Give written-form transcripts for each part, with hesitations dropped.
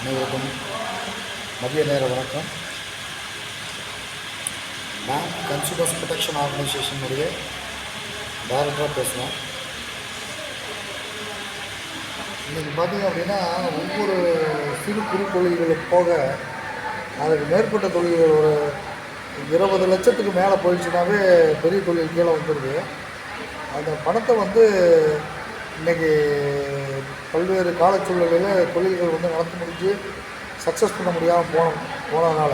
அனைவருக்கும் மதிய நேர வணக்கம். நான் கன்சூமர்ஸ் ப்ரொடெக்ஷன் ஆர்கனைசேஷனுடைய டைரக்டராக பேசுகிறேன். இன்றைக்கி பார்த்திங்க அப்படின்னா ஒவ்வொரு சிறு குறு தொழில்களுக்கு போக அதுக்கு மேற்பட்ட தொழில்கள் ஒரு 20 லட்சத்துக்கு மேலே போயிடுச்சுனாவே பெரிய தொழில் கீழே வந்துடுது. அந்த பணத்தை இன்றைக்கி பல்வேறு காலச்சூழலில் தொழில்கள் நடத்த முடிஞ்சு சக்ஸஸ் பண்ண முடியாமல் போனதுனால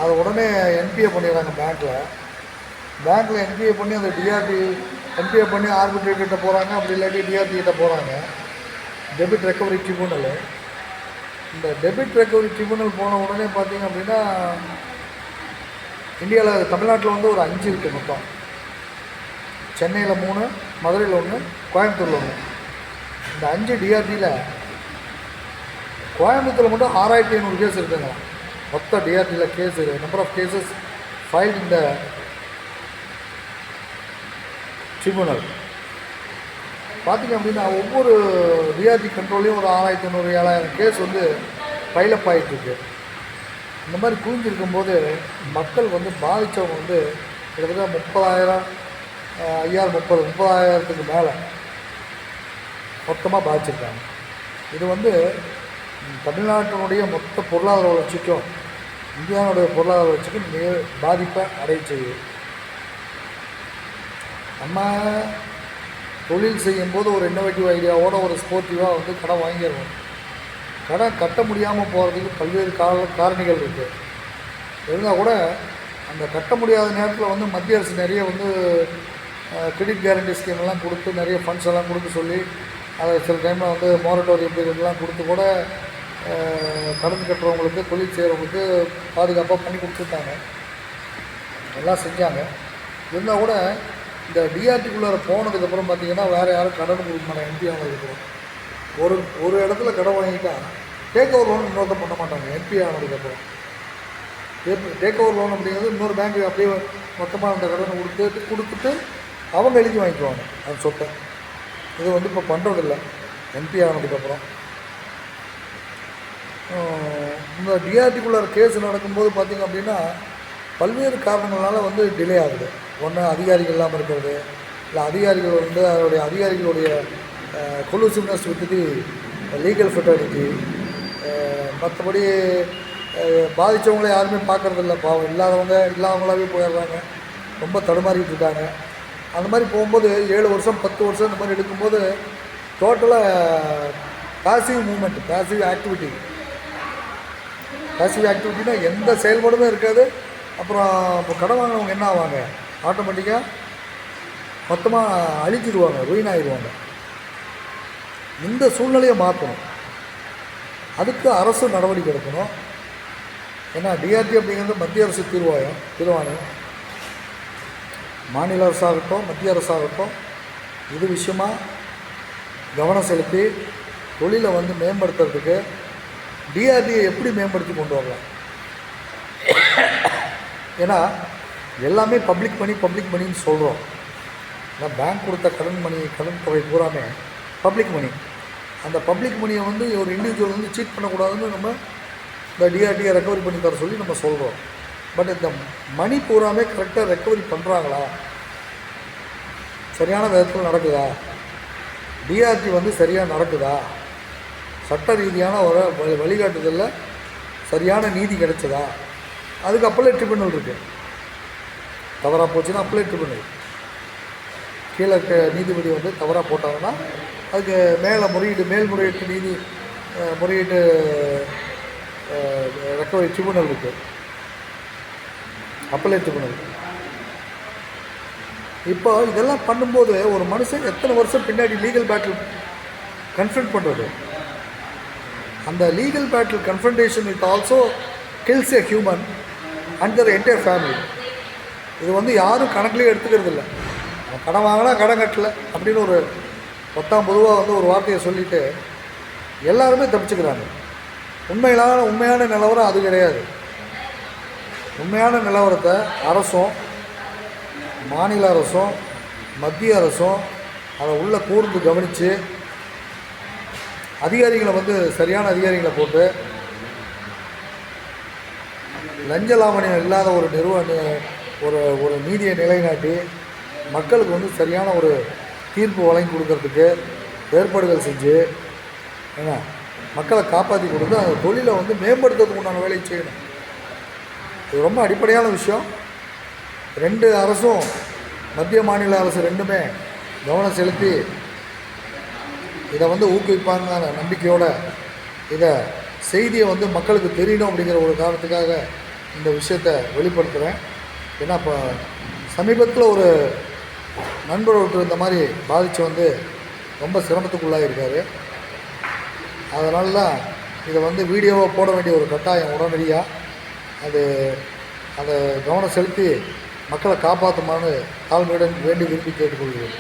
அதை உடனே என்பிஏ பண்ணிடுறாங்க. பேங்க்கில் என்பிஏ பண்ணி அந்த டிஆர்டி என்பிஏ பண்ணி ஆர்பிட்ரேட் கிட்ட போகிறாங்க. அப்படி இல்லாட்டி டிஆர்டி கிட்ட போகிறாங்க. Debit recovery tribunal. இந்த டெபிட் ரெக்கவரி ட்ரிபியூனல் போன உடனே பார்த்திங்க அப்படின்னா இந்தியாவில் தமிழ்நாட்டில் ஒரு 5 இருக்குது மொத்தம். சென்னையில் 3, மதுரையில் 1, கோயம்புத்தூரில் 1. இந்த 5 டிஆர்டியில் கோயம்புத்தூரில் மட்டும் 6500 கேஸ் இருக்குங்க. மொத்த டிஆர்டியில் case number of cases filed இந்த ட்ரிபியூனல் பார்த்திங்க அப்படின்னா ஒவ்வொரு டிஆர்டி கண்ட்ரோல்லையும் ஒரு 6500 7000 கேஸ் ஃபைலப் ஆகிட்டுருக்கு. இந்த மாதிரி குவிஞ்சிருக்கும்போது மக்கள் பாதித்தவங்க கிட்டத்தட்ட 30,000 மேலே மொத்தமாக பாதிச்சிருக்காங்க. இது தமிழ்நாட்டினுடைய மொத்த பொருளாதார வளர்ச்சிக்கும் இந்தியாவுடைய பொருளாதார வளர்ச்சிக்கும் பாதிப்பை அடைய செய்யுது. நம்ம தொழில் செய்யும்போது ஒரு இன்னோவேட்டிவ் ஐடியாவோட ஒரு ஸ்போர்ட்டிவாக கடன் வாங்கிடுவோம். கடன் கட்ட முடியாமல் போகிறதுக்கு பல்வேறு காரணிகள் இருக்குது. இருந்தால் கூட அந்த கட்ட முடியாத நேரத்தில் மத்திய அரசு நிறைய கிரெடிட் கேரண்டி ஸ்கீம்லாம் கொடுத்து நிறைய ஃபண்ட்ஸ் எல்லாம் கொடுக்க சொல்லி அதை சில டைமில் மோரட்டோரியம் பீரியட்லாம் கொடுத்து கூட கடன் கட்டுறவங்களுக்கு தொழில் செய்கிறவங்களுக்கு பாதுகாப்பாக பண்ணி கொடுத்துருக்காங்க. எல்லாம் செஞ்சாங்க. இருந்தால் கூட இந்த டிஆர்டிக்குள்ளே போனதுக்கப்புறம் பார்த்திங்கன்னா வேறு யாரும் கடன் கொடுக்க மாட்டாங்க. எம்பி ஆனதுக்கப்புறம் ஒரு இடத்துல கடன் வாங்கிட்டா டேக் ஓவர் லோன் இன்னொருத்த பண்ண மாட்டாங்க. எம்பி ஆனதுக்கப்புறம் டேக் ஓவர் லோன் அப்படிங்கிறது இன்னொரு பேங்க்கு அப்படியே மொத்தமாக அந்த கடனை கொடுத்துட்டு அவங்க எழுதி வாங்கிக்குவாங்க அந்த சொத்தை. இது இப்போ பண்ணுறதில்ல. எம்பி ஆனதுக்கப்புறம் இந்த டிஆர்டிக்குள்ளே கேஸ் நடக்கும்போது பார்த்திங்க அப்படின்னா பல்வேறு காரணங்களால் டிலே ஆகுது. ஒன்று அதிகாரிகள் இல்லாமல் இருக்கிறது, இல்லை அதிகாரிகள் அதனுடைய அதிகாரிகளுடைய கொலூசிவ்னஸ் வித் தி லீகல் ஃபெட்டர்னிட்டி. மற்றபடி பாதித்தவங்கள யாருமே பார்க்குறதில்ல. பாவம் இல்லாதவங்களாகவே போயிடுறாங்க. ரொம்ப தடுமாறிட்டு இருக்காங்க. அந்த மாதிரி போகும்போது 7 வருஷம் 10 வருஷம் இந்த மாதிரி எடுக்கும்போது டோட்டலாக பாசிவ் மூமெண்ட், பாசிவ் ஆக்டிவிட்டினா எந்த செயல்பாடுமே இருக்காது. அப்புறம் இப்போ கடன் வாங்கினவங்க என்ன ஆவாங்க, ஆட்டோமேட்டிக்காக மொத்தமாக அழிச்சிடுவாங்க, ரூயின் ஆகிடுவாங்க. இந்த சூழ்நிலையை மாற்றணும். அதுக்கு அரசு நடவடிக்கை எடுக்கணும். ஏன்னா டிஆர்டி அப்படிங்கிறது மத்திய அரசு தீர்வாயம். மாநில அரசாகட்டும் மத்திய அரசாகட்டும் இது விஷயமாக கவனம் செலுத்தி தொழிலை மேம்படுத்துறதுக்கு டிஆர்டியை எப்படி மேம்படுத்தி கொண்டு வரலாம். ஏன்னா எல்லாமே பப்ளிக் மணின்னு சொல்கிறோம். ஏன்னா பேங்க் கொடுத்த கடன் தொகை பூராமே பப்ளிக் மணி. அந்த பப்ளிக் மணியை ஒரு இண்டிவிஜுவல் சீட் பண்ணக்கூடாதுன்னு நம்ம இந்த டிஆர்டியை ரெக்கவரி பண்ணி தர சொல்லி நம்ம சொல்கிறோம். பட் இந்த மணி பூராமே கரெக்டாக ரெக்கவரி பண்ணுறாங்களா, சரியான விதத்தில் நடக்குதா, டிஆர்டி சரியாக நடக்குதா, சட்ட ரீதியான ஒரு வழிகாட்டுதலில் சரியான நீதி கிடைச்சதா, அதுக்கு அப்பலேட் ட்ரிபியூனல் இருக்குது. தவறாக போச்சுன்னா அப்பலேட் ட்ரிபியூனல் கீழே இருக்க நீதிபதி தவறாக போட்டாங்கன்னா அதுக்கு மேலே மேல்முறையீட்டு முறையீட்டு ரெக்கவரி ட்ரிபியூனல் இருக்குது, அப்பலேட் ட்ரிபியூனல். இப்போ இதெல்லாம் பண்ணும்போது ஒரு மனுஷன் எத்தனை வருஷம் பின்னாடி லீகல் பேட்டில் கன்ஃபரண்ட் பண்ணுறது. அந்த legal battle confrontation it also kills a human and their entire family. இது யாரும் கணக்கிலே எடுத்துக்கிறது இல்லை. கடன் வாங்கினா கடன் கட்டலை அப்படின்னு ஒரு பொதுவாக ஒரு வார்த்தையை சொல்லிவிட்டு எல்லாருமே தப்பிச்சுக்கிறாங்க. உண்மையான நிலவரம் அது கிடையாது. உண்மையான நிலவரத்தை அரசும் மாநில அரசும் மத்திய அரசும் அதை உள்ளே கூர்ந்து கவனித்து அதிகாரிகளை வந்து சரியான அதிகாரிகளை போட்டு லஞ்ச லாவணியம் இல்லாத ஒரு ஒரு ஒரு நீதியை நிலைநாட்டி மக்களுக்கு வந்து சரியான ஒரு தீர்ப்பு வழங்கி கொடுக்கறதுக்கு ஏற்பாடுகள் செஞ்சு ஏன்னா மக்களை காப்பாற்றி கொடுத்து அந்த தொழிலை வந்து மேம்படுத்துறதுக்கு உண்டான வேலையை செய்யணும். இது ரொம்ப அடிப்படையான விஷயம். 2 அரசும் மத்திய மாநில அரசு ரெண்டுமே கவனம் செலுத்தி இதை வந்து ஊக்குவிப்பாங்கிற நம்பிக்கையோடு இதை செய்தியை வந்து மக்களுக்கு தெரியணும் அப்படிங்கிற ஒரு காரணத்துக்காக இந்த விஷயத்தை வெளிப்படுத்துகிறேன். ஏன்னா இப்போ சமீபத்தில் ஒரு நண்பர் ஒருத்தர் இந்த மாதிரி பாதித்து வந்து ரொம்ப சிரமத்துக்குள்ளாகிருக்காரு. அதனால தான் இதை வந்து வீடியோவாக போட வேண்டிய ஒரு கட்டாயம் உடனடியாக அதை கவனம் செலுத்தி மக்களை காப்பாற்றுமான்னு தாழ்மையுடன் விரும்பி கேட்டுக்கொள்கிறேன்.